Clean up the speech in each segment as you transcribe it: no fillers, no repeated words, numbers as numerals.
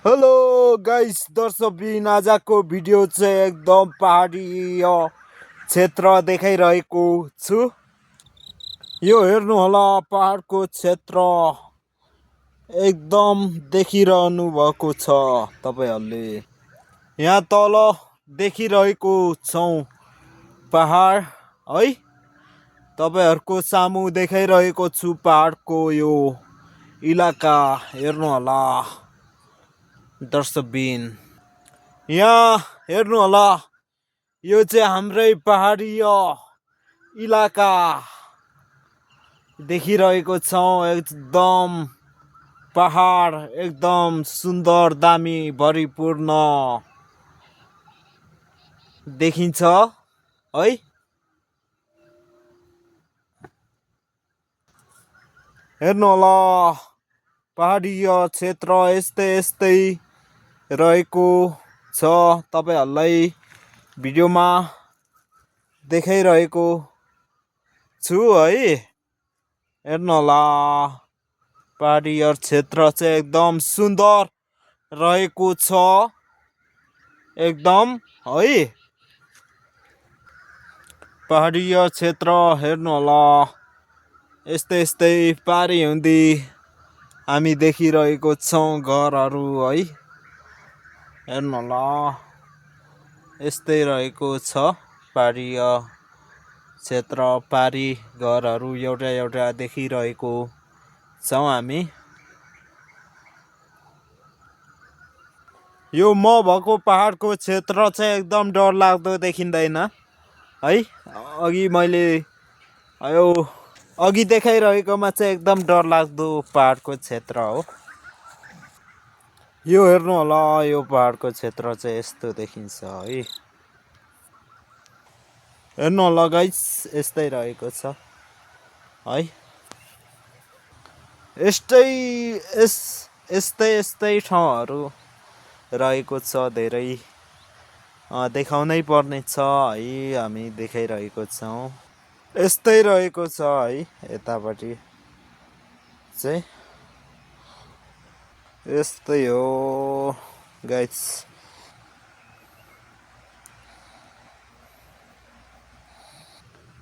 Hello guys दर्शकबिन आजको video चाहिँ एकदम पहाडीय क्षेत्र देखाइरहेको छु। यो हेर्नु होला पहाडको क्षेत्र एकदम देखिरहनु भएको छ तपाईहरुले। यहाँ तल देखिरहेको छौं पहाड है। तपाईहरुको सामु देखाइरहेको छु पहाडको यो इलाका हेर्नु होला दर्शकबिन। यहाँ हेर्नु होला यो चाहिँ हाम्रै पहाडीय इलाका देखिरहेको छौं। एकदम पहाड एकदम सुन्दर दामी भरिपूर्ण देखिन्छ है। हेर्नु होला पहाडीय क्षेत्र यस्तै रहेको छ। तपाईहरुलाई भिडियोमा देखाइरहेको छु है। हेर्नु होला पहाडीय क्षेत्र चाहिँ एकदम सुन्दर रहेको छ एकदम है। पहाडीय क्षेत्र हेर्नु होला यस्तै पारी हुँदी हामी देखिरहेको छौं घरहरु है। हेर्नु होला यस्तै रहेको छ पहाडीय क्षेत्र। पारी घरहरु एउटा देखिरहेको छौं हामी। यो म भएको पहाडको क्षेत्र चाहिँ एकदम डरलाग्दो देखिँदैन है। अघि देखाइरहेकोमा चाहिँ एकदम डरलाग्दो पहाडको क्षेत्र हो। यो हेर्नु होला यो पहाडको क्षेत्र चाहिँ यस्तो देखिन्छ है। हेर्नु होला गाइस यस्तै रहेको छ है। यस्तै ठाउँहरु रहेको छ धेरै देखाउनै पर्ने छ है। हामी देखाइरहेको छौं यस्तै रहेको छ है। यतापटि चाहिँ यस्तै हो गाइस।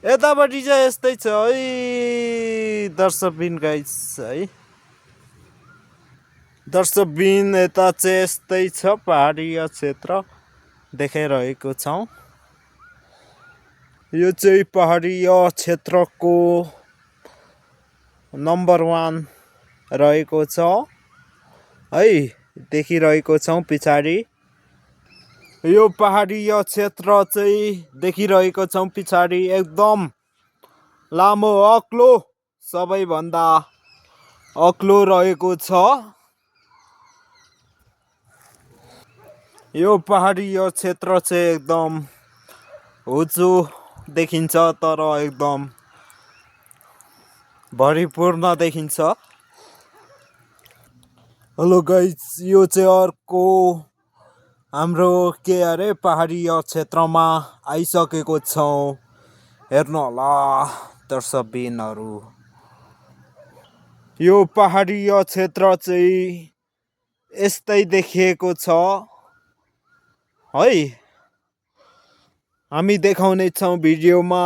यतापटि चाहिँ यस्तै छ है दर्शकबिन गाइस है। दर्शकबिन यता चाहिँ यस्तै छ पहाडीय क्षेत्र देखाइरहेको छौं। यो चाहिँ पहाडीय क्षेत्रको नम्बर 1 रहेको छ है। देखिरहेको छौं पिछाडी यो पहाडीय क्षेत्र चाहिँ देखिरहेको छौं पिछाडी एकदम लामो अग्लो सबैभन्दा अग्लो रहेको छ। यो पहाडीय क्षेत्र चाहिँ एकदम होचो देखिन्छ तर एकदम भरिपूर्ण देखिन्छ। हेलो गाइस यो चाहिँ अर्को हाम्रो के अरे पहाडीय क्षेत्रमा आइसकेको छौं। हेर्नु होला दर्शकबिनहरु यो पहाडीय क्षेत्र चाहिँ यस्तै देखिएको छ है। हामी देखाउने छौं भिडियोमा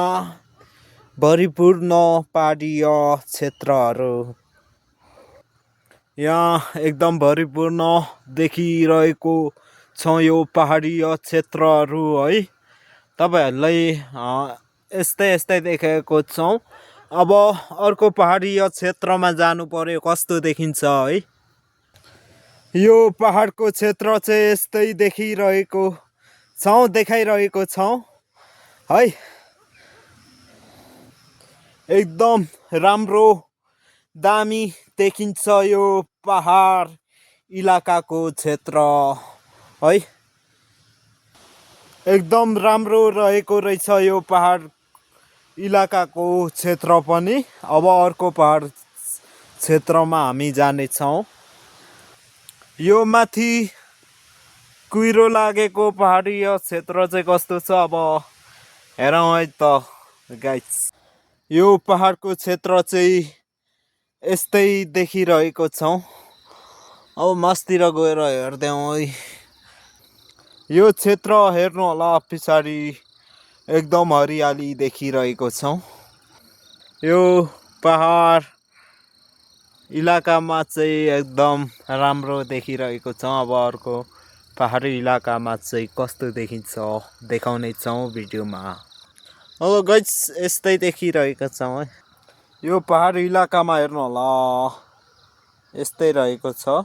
भरिपूर्ण पहाडीय क्षेत्रहरु। यहाँ एकदम भरिपूर्ण देखिरहेको छौं यो पहाडीय क्षेत्रहरु है। तपाईहरुलाई यस्तै देखाएको छौं। अब अर्को पहाडीय क्षेत्रमा जानु पर्यो कस्तो देखिन्छ है। यो पहाडको क्षेत्र चाहिँ यस्तै देखाइरहेको छौं है। एकदम राम्रो दामी देखिन्छ यो पहाड इलाकाको क्षेत्र है। एकदम राम्रो रहेको रहेछ यो पहाड इलाकाको क्षेत्र पनि। अब अर्को पहाड क्षेत्रमा हामी जाने छौं। यो माथि कुहिरो लागेको पहाडीय क्षेत्र चाहिँ कस्तो छ अब हेरौँ है त गाइस। यो पहाडको क्षेत्र चाहिँ यस्तै देखिरहेको छौं अब मस्तिर गएर हेर्दैौँ है। यो क्षेत्र हेर्नु होला पछाडि एकदम हरियाली देखिरहेको छौँ। यो पहाड इलाकामा चाहिँ एकदम राम्रो देखिरहेको छ। अब अर्को पहाडी इलाकामा चाहिँ कस्तो देखिन्छ देखाउने छौँ भिडियोमा। अब गाइस यस्तै देखिरहेको छौँ है। यो पहाडी इलाकामा हेर्नु होला यस्तै रहेको छ।